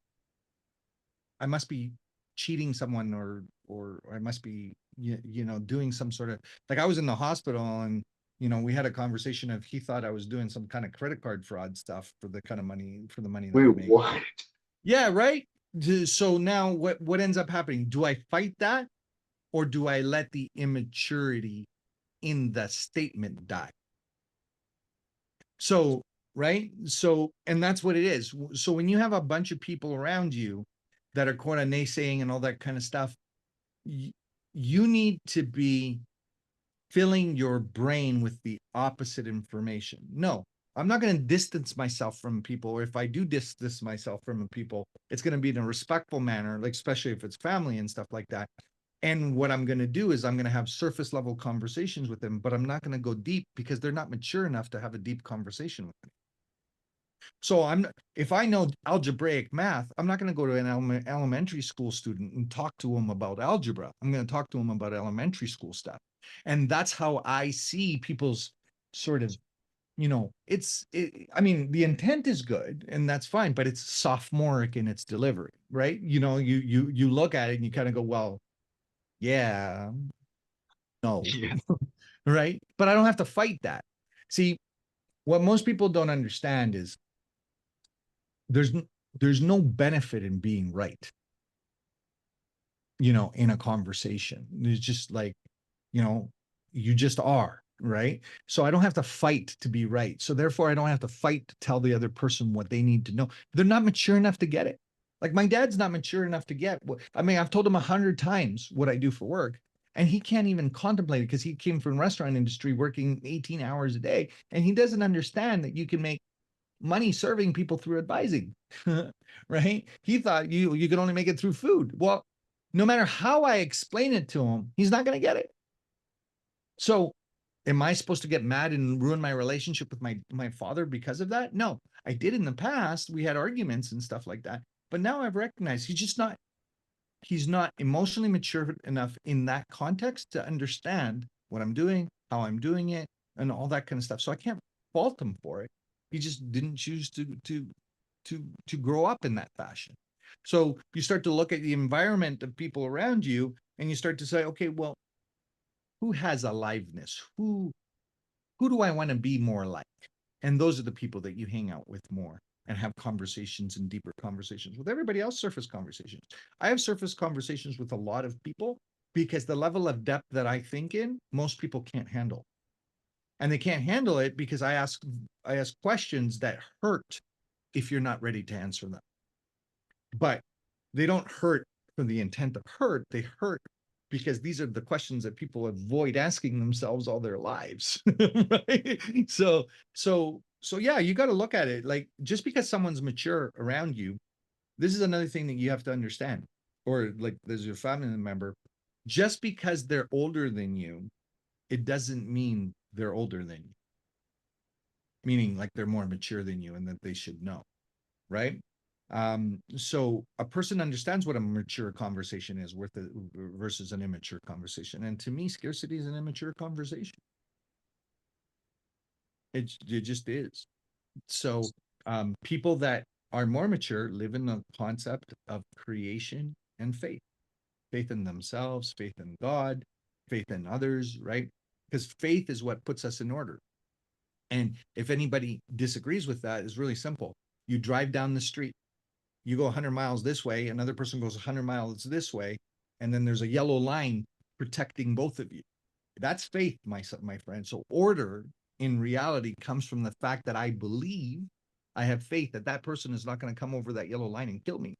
I must be cheating someone, or I must be, doing some sort of, like I was in the hospital and, we had a conversation of he thought I was doing some kind of credit card fraud stuff for the kind of money, for the money that Wait, I make. what? Yeah, right. So now what ends up happening? Do I fight that, or do I let the immaturity in the statement die? So, right? So, and that's what it is. So when you have a bunch of people around you that are quote naysaying and all that kind of stuff, you need to be filling your brain with the opposite information. No, I'm not going to distance myself from people. Or if I do distance myself from people, it's going to be in a respectful manner, like especially if it's family and stuff like that. And what I'm going to do is I'm going to have surface level conversations with them, but I'm not going to go deep because they're not mature enough to have a deep conversation with me. So if I know algebraic math, I'm not going to go to an elementary school student and talk to them about algebra. I'm going to talk to them about elementary school stuff. And that's how I see people's sort of, I mean, the intent is good and that's fine, but it's sophomoric in its delivery, right? You look at it and you kind of go, well, yeah, no, Yeah. right? But I don't have to fight that. See, what most people don't understand is there's there's no benefit in being right, in a conversation. It's just like, you know, you just are, right? So I don't have to fight to be right. So therefore I don't have to fight to tell the other person what they need to know. They're not mature enough to get it. Like my dad's not mature enough to get what, I mean, I've told him 100 times what I do for work, and he can't even contemplate it because he came from the restaurant industry working 18 hours a day, and he doesn't understand that you can make money serving people through advising. Right? He thought you could only make it through food. Well, no matter how I explain it to him, he's not going to get it. So am I supposed to get mad and ruin my relationship with my father because of that? No, I did in the past. We had arguments and stuff like that. But now I've recognized he's not emotionally mature enough in that context to understand what I'm doing, how I'm doing it, and all that kind of stuff. So I can't fault him for it. He just didn't choose to grow up in that fashion. So you start to look at the environment of people around you and you start to say, okay, well, who has aliveness? Who do I want to be more like? And those are the people that you hang out with more and have conversations and deeper conversations with. Everybody else surface conversations. I have surface conversations with a lot of people because the level of depth that I think in, most people can't handle. And they can't handle it because I ask questions that hurt if you're not ready to answer them. But they don't hurt for the intent of hurt. They hurt because these are the questions that people avoid asking themselves all their lives. Right? So yeah, you got to look at it like just because someone's mature around you, this is another thing that you have to understand. Or like there's your family member, just because they're older than you, it doesn't mean they're older than you. Meaning like they're more mature than you and that they should know, right? So a person understands what a mature conversation is worth versus an immature conversation. And to me, scarcity is an immature conversation. It just is. So people that are more mature live in the concept of creation and faith. Faith in themselves, faith in God, faith in others, right? Because faith is what puts us in order. And if anybody disagrees with that, it's really simple. You drive down the street, you go 100 miles this way, another person goes 100 miles this way, and then there's a yellow line protecting both of you. That's faith, my friend. So order in reality comes from the fact that I believe, I have faith that that person is not going to come over that yellow line and kill me.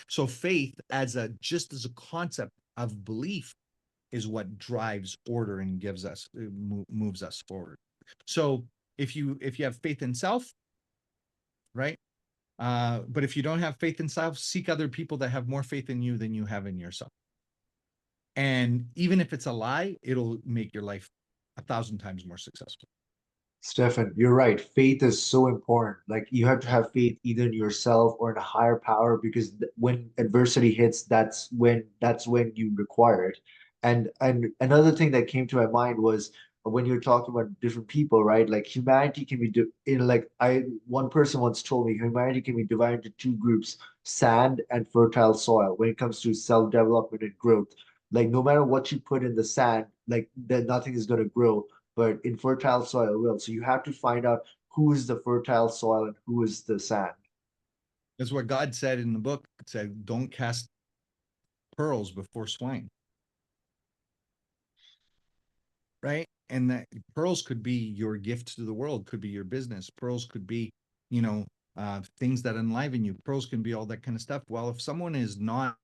So faith just as a concept of belief is what drives order and gives us moves us forward. So if you have faith in self, right? But if you don't have faith in self, seek other people that have more faith in you than you have in yourself. And even if it's a lie, it'll make your life 1,000 times more successful. Stefan, you're right. Faith is so important. Like you have to have faith either in yourself or in a higher power because when adversity hits, that's when you require it. And another thing that came to my mind was when you're talking about different people, right? Like humanity can be in like I one person once told me humanity can be divided into two groups, sand and fertile soil, when it comes to self-development and growth. Like no matter what you put in the sand, like that nothing is going to grow, but infertile soil will. So you have to find out who is the fertile soil and who is the sand. That's what God said in the book. It said, don't cast pearls before swine, right? And that pearls could be your gift to the world, could be your business. Pearls could be, you know, things that enliven you. Pearls can be all that kind of stuff. Well, if someone is not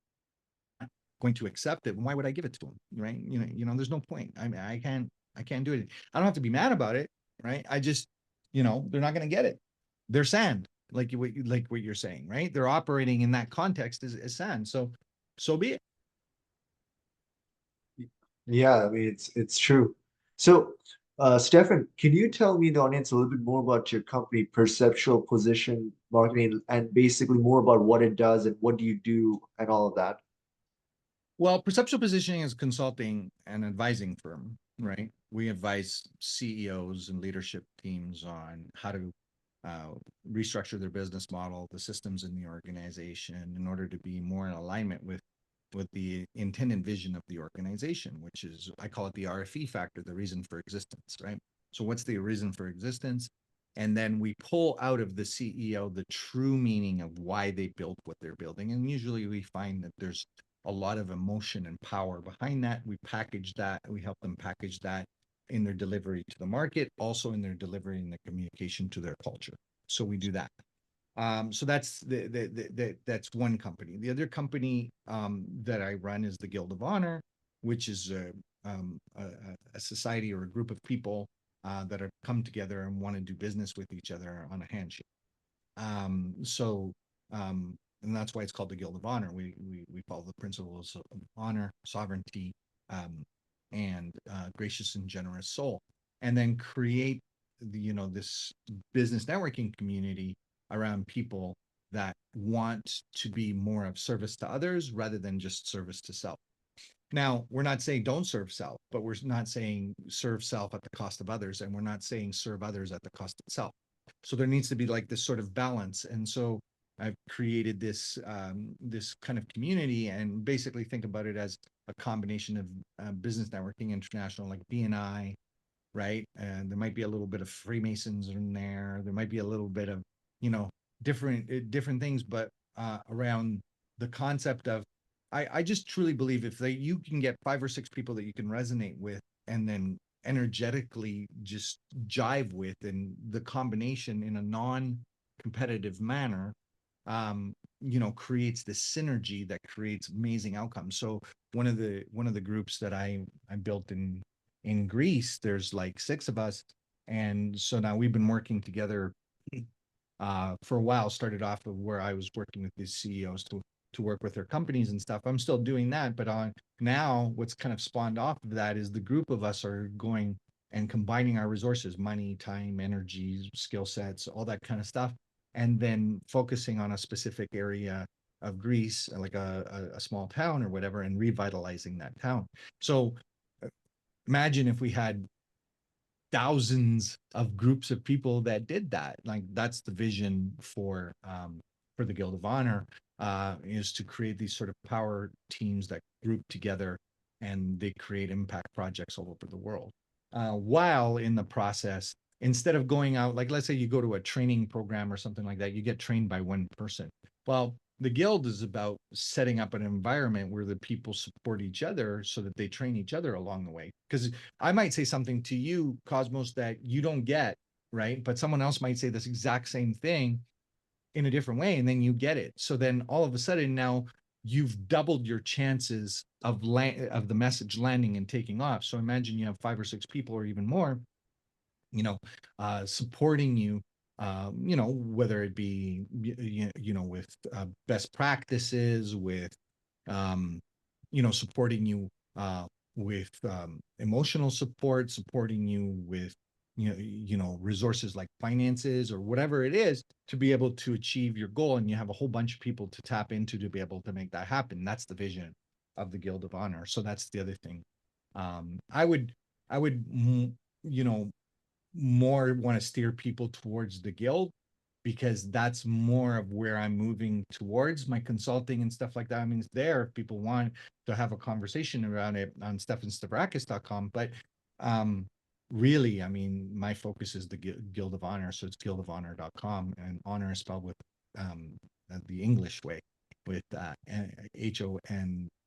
going to accept it, why would I give it to them? Right? There's no point. I mean, I can't do it. I don't have to be mad about it, right? I just, they're not going to get it. They're sand, like what you're saying, right? They're operating in that context as sand. So be it. Yeah, I mean it's true. So, Stefan, can you tell me the audience a little bit more about your company, Perceptual Position Marketing, and basically more about what it does and what do you do and all of that? Well, perceptual positioning is consulting and advising firm, right? We advise CEOs and leadership teams on how to restructure their business model, the systems in the organization, in order to be more in alignment with the intended vision of the organization, which is, I call it the RFE factor, the reason for existence, right? So what's the reason for existence? And then we pull out of the CEO the true meaning of why they built what they're building. And usually we find that there's a lot of emotion and power behind that. We package that, we help them package that in their delivery to the market, also in their delivery and the communication to their culture. So we do that. So that's that's one company. The other company that I run is the Guild of Honor, which is a society or a group of people that have come together and want to do business with each other on a handshake. So and that's why it's called the Guild of Honor. We follow the principles of honor, sovereignty, and gracious and generous soul, and then create this business networking community around people that want to be more of service to others rather than just service to self. Now, we're not saying don't serve self, but we're not saying serve self at the cost of others, and we're not saying serve others at the cost of self. So there needs to be like this sort of balance. And so I've created this kind of community, and basically think about it as a combination of business networking international, like BNI, right? And there might be a little bit of Freemasons in there. There might be a little bit of, different things, but around the concept of, I just truly believe if you can get 5 or 6 people that you can resonate with, and then energetically just jive with, and the combination in a non-competitive manner, creates this synergy that creates amazing outcomes. So one of the groups that I built in Greece, there's like 6 of us, and so now we've been working together for a while. Started off of where I was working with these CEOs to work with their companies and stuff. I'm still doing that, but now what's kind of spawned off of that is the group of us are going and combining our resources, money, time, energy, skill sets, all that kind of stuff, and then focusing on a specific area of Greece, like a small town or whatever, and revitalizing that town. So imagine if we had thousands of groups of people that did that. Like, that's the vision for the Guild of Honor, is to create these sort of power teams that group together, and they create impact projects all over the world. While in the process, instead of going out, like let's say you go to a training program or something like that, you get trained by one person. Well, the guild is about setting up an environment where the people support each other so that they train each other along the way. Because I might say something to you, Cosmos, that you don't get, right? But someone else might say this exact same thing in a different way, and then you get it. So then all of a sudden now you've doubled your chances of the message landing and taking off. So imagine you have 5 or 6 people or even more, supporting you, whether it be, with best practices, with, supporting you with emotional support, supporting you with, resources like finances or whatever it is, to be able to achieve your goal. And you have a whole bunch of people to tap into to be able to make that happen. That's the vision of the Guild of Honor. So that's the other thing. I would, more want to steer people towards the guild, because that's more of where I'm moving towards my consulting and stuff like that. I mean, it's there if people want to have a conversation around it on stephanstavrakis.com. But really, I mean, my focus is the Guild of Honor. So it's guildofhonor.com, and honor is spelled with the English way, with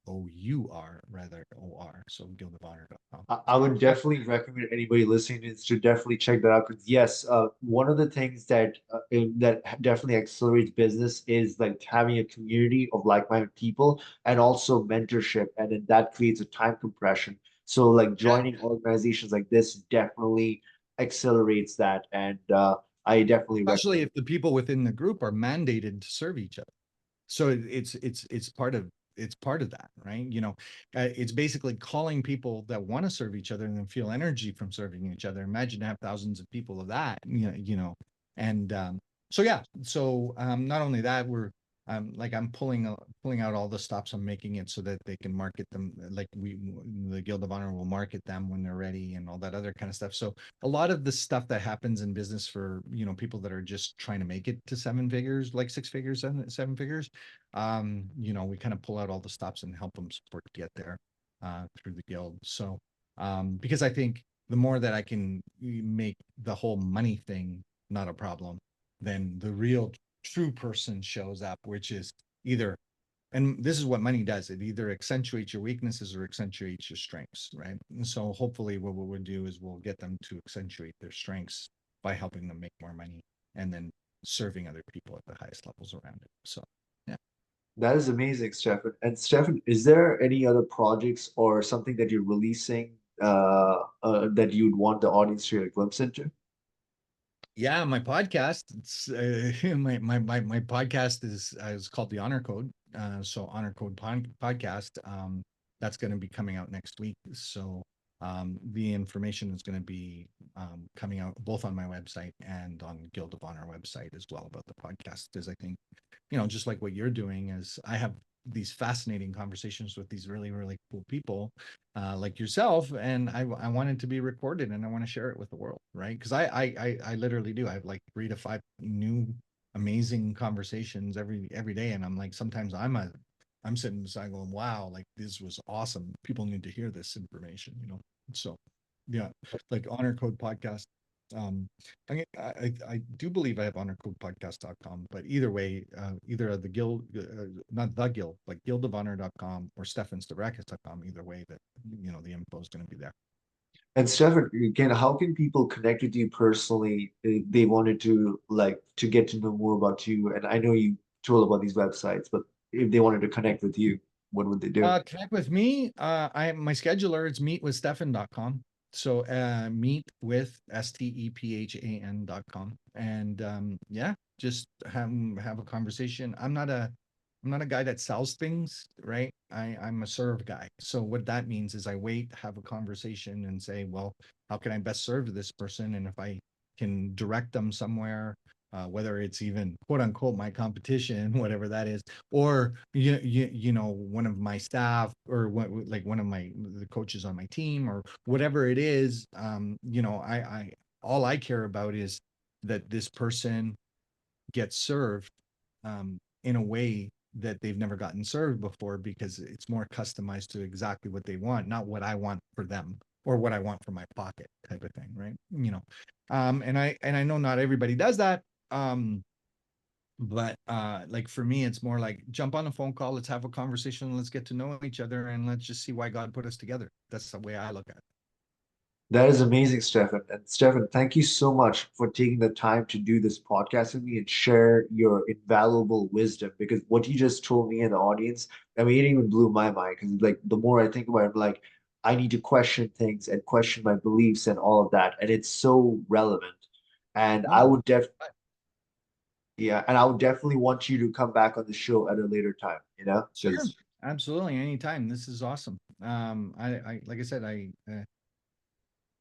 HONOUR rather OR. So guildofhonor.com. I would definitely recommend anybody listening to this to definitely check that out. Because yes, one of the things that definitely accelerates business is like having a community of like-minded people, and also mentorship, and then that creates a time compression. So like joining organizations like this definitely accelerates that, and I definitely Especially recommend. if the people within the group are mandated to serve each other. So it's part of that, right? It's basically calling people that want to serve each other and then feel energy from serving each other. Imagine to have thousands of people of that, and so yeah. So not only that, I'm pulling out all the stops. I'm making it so that they can market them, like the Guild of Honor will market them when they're ready, and all that other kind of stuff. So a lot of the stuff that happens in business for people that are just trying to make it to 7 figures, like 6 figures, 7 figures, we kind of pull out all the stops and help them support to get there through the guild. So because I think the more that I can make the whole money thing not a problem, then the real true person shows up, which is either, and this is what money does, it either accentuates your weaknesses or accentuates your strengths, right? And so hopefully what we'll do is we'll get them to accentuate their strengths by helping them make more money, and then serving other people at the highest levels around it. So yeah. That is amazing, Stefan. And Stefan, is there any other projects or something that you're releasing that you'd want the audience to get a glimpse into? Yeah, my podcast. It's my podcast is called the Honor Code. So Honor Code podcast. That's going to be coming out next week. So The information is going to be coming out both on my website and on Guild of Honor website as well about the podcast, because I think, just like what you're doing is I have these fascinating conversations with these really, really cool people like yourself, and I want it to be recorded and I want to share it with the world, right? Because I literally do. I have like 3 to 5 new amazing conversations every day, and I'm like, sometimes I'm sitting beside going, wow, like this was awesome. People need to hear this information. So yeah, like Honor Code Podcast. I do believe I have honorcodepodcast.com, but either way, either the guild, not the guild, like guildofhonor.com or stephanstavrakis.com, either way that, the info is going to be there. And Stefan, again, how can people connect with you personally if they wanted to to get to know more about you? And I know you told about these websites, but if they wanted to connect with you, what would they do? Connect with me. My scheduler is meetwithstephan.com. So meet with stephan.com. And yeah, just have a conversation. I'm not a guy that sells things, right? I'm a serve guy. So what that means is I wait, have a conversation and say, well, how can I best serve this person? And if I can direct them somewhere, whether it's even quote unquote my competition, whatever that is, or one of my staff, or like one of the coaches on my team, or whatever it is, I all I care about is that this person gets served in a way that they've never gotten served before, because it's more customized to exactly what they want, not what I want for them or what I want for my pocket, type of thing, right? And I know not everybody does that. But like for me, it's more like jump on a phone call, let's have a conversation, let's get to know each other, and let's just see why God put us together. That's the way I look at it. That is amazing, Stefan. And Stefan, thank you so much for taking the time to do this podcast with me and share your invaluable wisdom. Because what you just told me and the audience, I mean, it even blew my mind. Because like the more I think about it, I'm like, I need to question things and question my beliefs and all of that. And it's so relevant. And I No, would yeah, and I would definitely want you to come back on the show at a later time, sure, because absolutely, anytime. This is awesome. I like I said,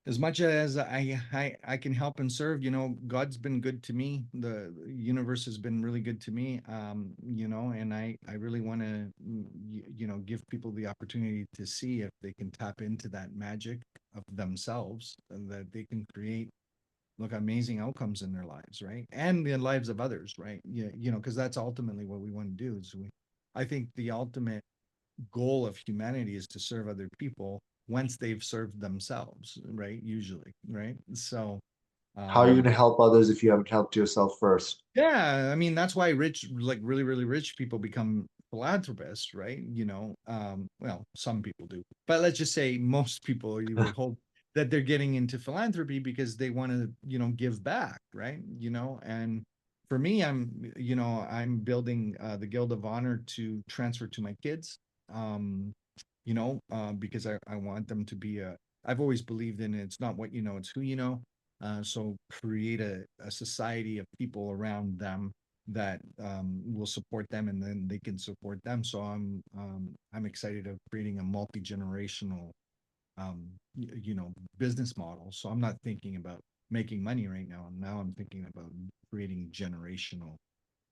as much as I can help and serve, God's been good to me. The universe has been really good to me. And I really want to, give people the opportunity to see if they can tap into that magic of themselves, and that they can create, look, amazing outcomes in their lives, right? And the lives of others, right? Yeah, because that's ultimately what we want to do. I think the ultimate goal of humanity is to serve other people once they've served themselves, right? Usually, right? So, how are you going um, to help others if you haven't helped yourself first? yeah, I mean, that's why rich, like really, really rich people become philanthropists, right? Well, some people do, but let's just say most people you would hold that they're getting into philanthropy because they want to, give back, right? And for me, I'm building the Guild of Honor to transfer to my kids. Um, because I want them to be I've always believed in it. It's not what you know, it's who you know. So create a society of people around them that will support them, and then they can support them. So I'm excited of creating a multi-generational business model. So I'm not thinking about making money right now. Now I'm thinking about creating generational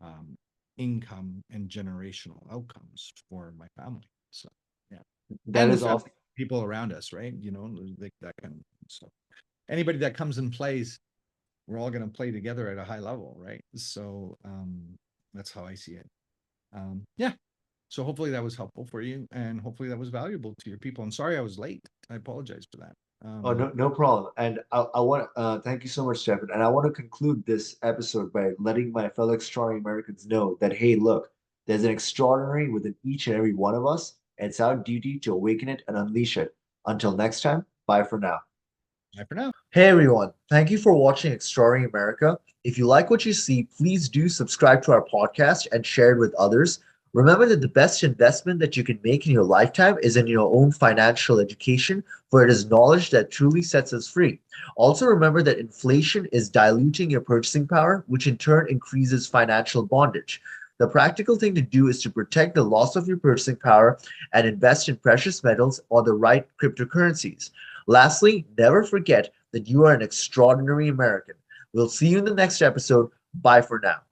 um, income and generational outcomes for my family. So yeah, That and the is family awesome. people around us, right? Like that kind of stuff. Anybody that comes and plays, we're all going to play together at a high level, right? So that's how I see it. Yeah. So hopefully that was helpful for you, and hopefully that was valuable to your people. And sorry I was late. I apologize for that. Oh, no, no problem. And I want thank you so much, Stefan. And I want to conclude this episode by letting my fellow extraordinary Americans know that, hey, look, there's an extraordinary within each and every one of us, and it's our duty to awaken it and unleash it. Until next time, bye for now. Bye for now. Hey everyone, thank you for watching Extraordinary America. If you like what you see, please do subscribe to our podcast and share it with others. Remember that the best investment that you can make in your lifetime is in your own financial education, for it is knowledge that truly sets us free. Also, remember that inflation is diluting your purchasing power, which in turn increases financial bondage. The practical thing to do is to protect the loss of your purchasing power and invest in precious metals or the right cryptocurrencies. Lastly, never forget that you are an extraordinary American. We'll see you in the next episode. Bye for now.